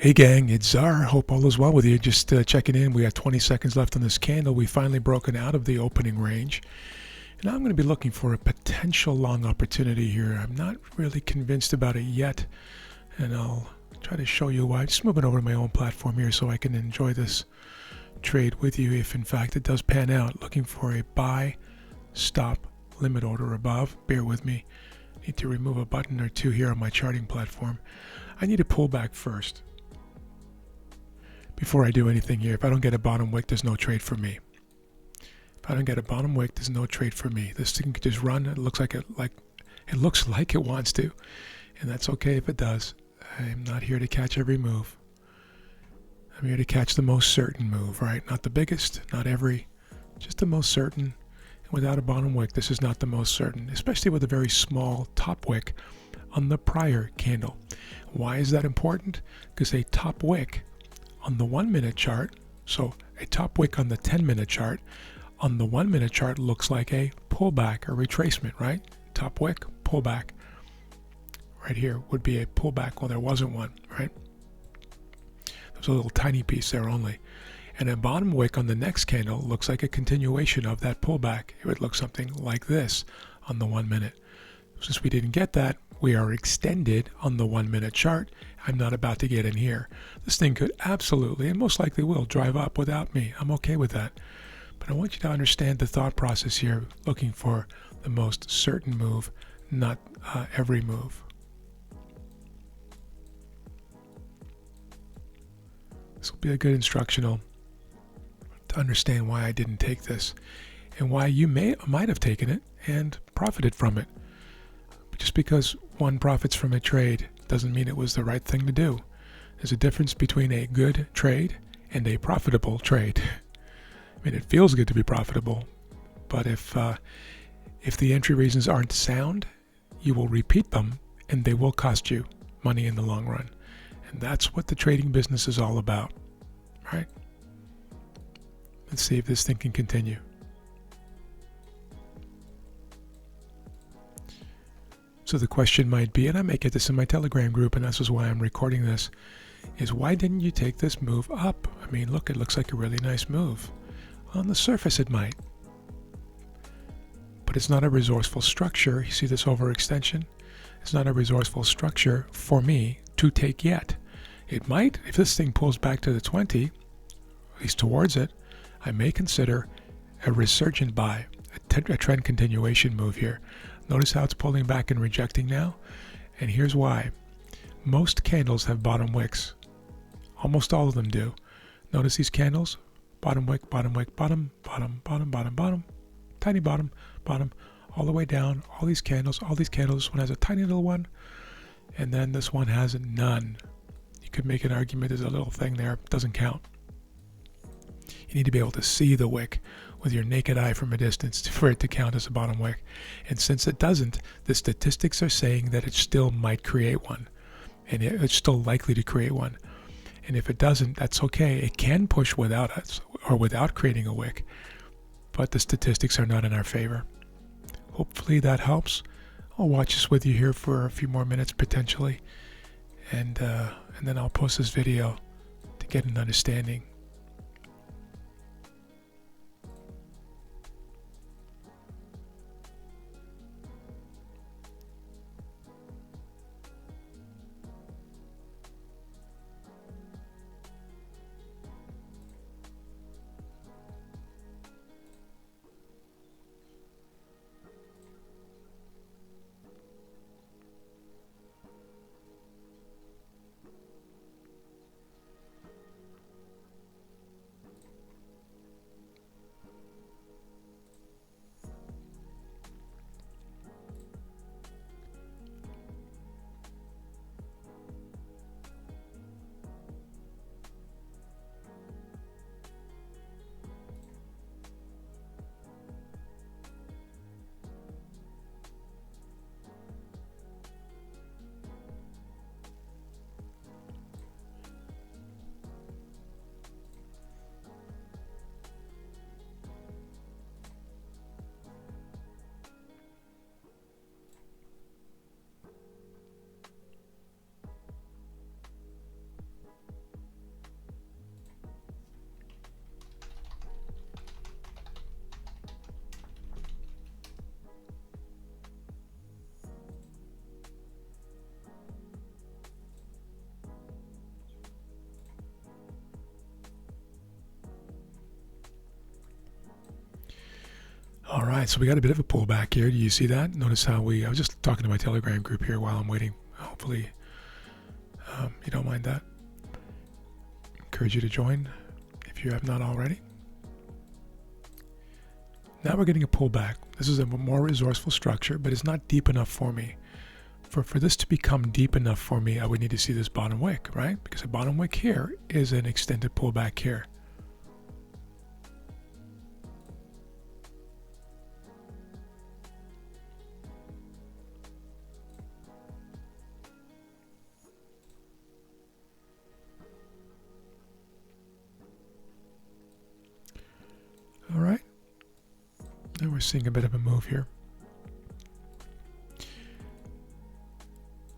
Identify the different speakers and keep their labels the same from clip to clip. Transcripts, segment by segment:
Speaker 1: Hey gang, it's Czar. Hope all is well with you. Just checking in. We got 20 seconds left on this candle. We finally broken out of the opening range. And now I'm going to be looking for a potential long opportunity here. I'm not really convinced about it yet. And I'll try to show you why. Just moving over to my own platform here so I can enjoy this trade with you if in fact it does pan out. Looking for a buy, stop, limit order above. Bear with me. Need to remove a button or two here on my charting platform. I need to pull back first. Before I do anything here, if I don't get a bottom wick, there's no trade for me. If I don't get a bottom wick, there's no trade for me. This thing could just run. It looks like it wants to, and that's okay if it does. I'm not here to catch every move. I'm here to catch the most certain move, right? Not the biggest, not every, just the most certain. And without a bottom wick, this is not the most certain, especially with a very small top wick on the prior candle. Why is that important? Because a top wick on the 1 minute chart, so a top wick on the 10-minute chart, on the 1 minute chart looks like a pullback or retracement, right? Top wick, pullback. Right here would be a pullback. Well, there wasn't one, right? There's a little tiny piece there only. And a bottom wick on the next candle looks like a continuation of that pullback. It would look something like this on the 1 minute. Since we didn't get that, we are extended on the 1 minute chart. I'm not about to get in here. This thing could absolutely, and most likely will, drive up without me. I'm okay with that. But I want you to understand the thought process here, looking for the most certain move, not every move. This will be a good instructional to understand why I didn't take this and why you might have taken it and profited from it. But just because one profits from a trade doesn't mean it was the right thing to do. There's a difference between a good trade and a profitable trade. I mean, it feels good to be profitable, but if the entry reasons aren't sound, you will repeat them and they will cost you money in the long run. And that's what the trading business is all about, right? Let's see if this thing can continue. So the question might be, and I may get this in my Telegram group, and this is why I'm recording this, is why didn't you take this move up? I mean, look, it looks like a really nice move. On the surface it might. But it's not a resourceful structure. You see this overextension? It's not a resourceful structure for me to take yet. It might, if this thing pulls back to the 20, at least towards it, I may consider a resurgent buy, a trend continuation move here. Notice how it's pulling back and rejecting now? And here's why. Most candles have bottom wicks. Almost all of them do. Notice these candles? Bottom wick, bottom wick, bottom, bottom, bottom, bottom, bottom, tiny bottom, bottom, all the way down. All these candles, this one has a tiny little one, and then this one has none. You could make an argument there's a little thing there, doesn't count. You need to be able to see the wick with your naked eye from a distance for it to count as a bottom wick. And since it doesn't, the statistics are saying that it still might create one. And it's still likely to create one. And if it doesn't, that's okay. It can push without us or without creating a wick. But the statistics are not in our favor. Hopefully that helps. I'll watch this with you here for a few more minutes potentially. And then I'll post this video to get an understanding. right, so we got a bit of a pullback here. Do you see that? Notice how I was just talking to my Telegram group here while I'm waiting. Hopefully you don't mind that. Encourage you to join if you have not already. Now we're getting a pullback. This is a more resourceful structure, but it's not deep enough for me. For this to become deep enough for me, I would need to see this bottom wick, right? Because a bottom wick here is an extended pullback here. All right. Now we're seeing a bit of a move here.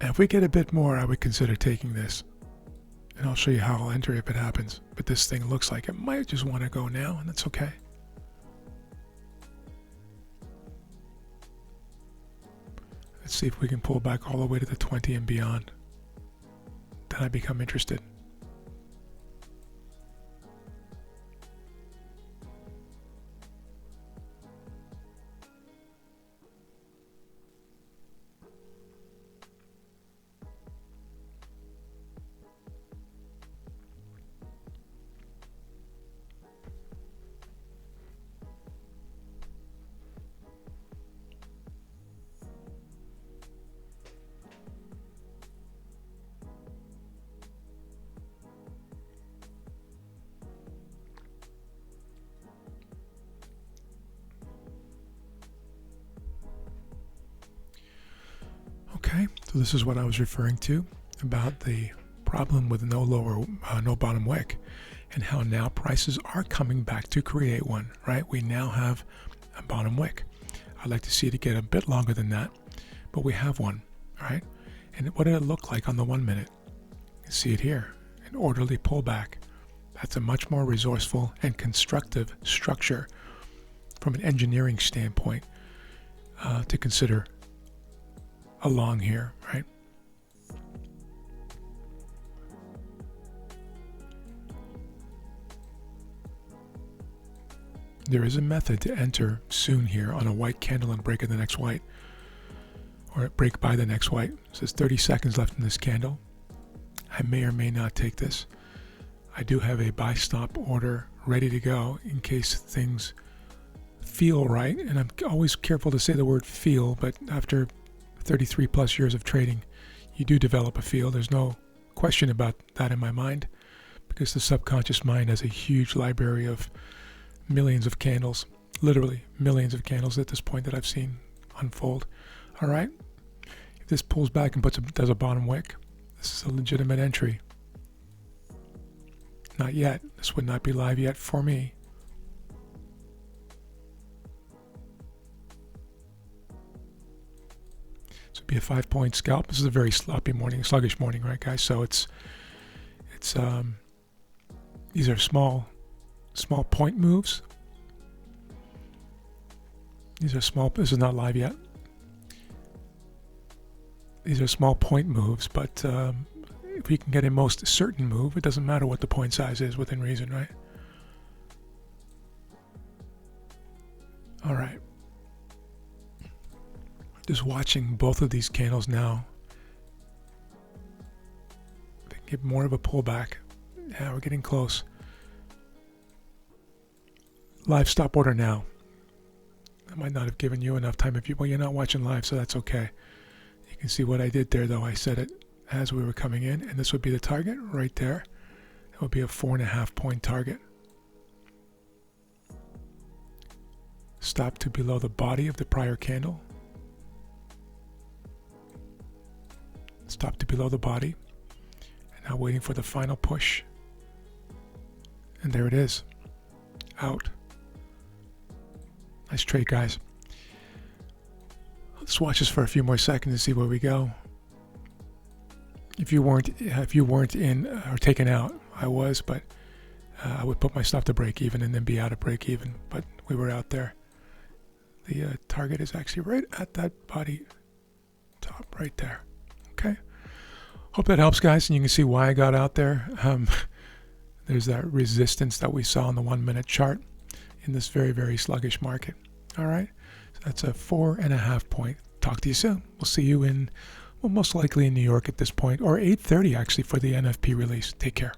Speaker 1: And if we get a bit more, I would consider taking this. And I'll show you how I'll enter if it happens. But this thing looks like it might just want to go now, and that's okay. Let's see if we can pull back all the way to the 20 and beyond. Then I become interested. Okay, so this is what I was referring to about the problem with no bottom wick, and how now prices are coming back to create one, right? We now have a bottom wick. I'd like to see it get a bit longer than that, but we have one, right? And what did it look like on the 1 minute? You see it here, an orderly pullback. That's a much more resourceful and constructive structure from an engineering standpoint to consider along here, right? There is a method to enter soon here on a white candle and break at the next white, or break by the next white. It says 30 seconds left in this candle. I may or may not take this. I do have a buy stop order ready to go in case things feel right, and I'm always careful to say the word feel, but after 33 plus years of trading, you do develop a feel. There's no question about that in my mind, because the subconscious mind has a huge library of millions of candles, literally millions of candles at this point that I've seen unfold. All right, if this pulls back and does a bottom wick, this is a legitimate entry. Not yet. This would not be live yet for me. This would be a 5-point scalp. This is a very sloppy morning, sluggish morning, right, guys? So it's these are small point moves. These are small. This is not live yet. These are small point moves, but if we can get a most certain move, it doesn't matter what the point size is within reason, right? All right. Just watching both of these candles now. They give more of a pullback. Yeah, we're getting close. Live stop order now. I might not have given you enough time well, you're not watching live, so that's okay. You can see what I did there, though. I set it as we were coming in, and this would be the target right there. It would be a 4.5 point target. Stop to below the body of the prior candle. Stop to below the body. And now waiting for the final push. And there it is. Out. Nice trade, guys. Let's watch this for a few more seconds and see where we go. If you weren't in or taken out, I was, but I would put my stop to break even and then be out of break even. But we were out there. The target is actually right at that body top right there. Okay. Hope that helps, guys, and you can see why I got out there. There's that resistance that we saw on the 1 minute chart in this very, very sluggish market. All right. That's a 4.5 point. Talk to you soon. We'll see you in, well, most likely in New York at this point, or 8:30 actually for the NFP release. Take care.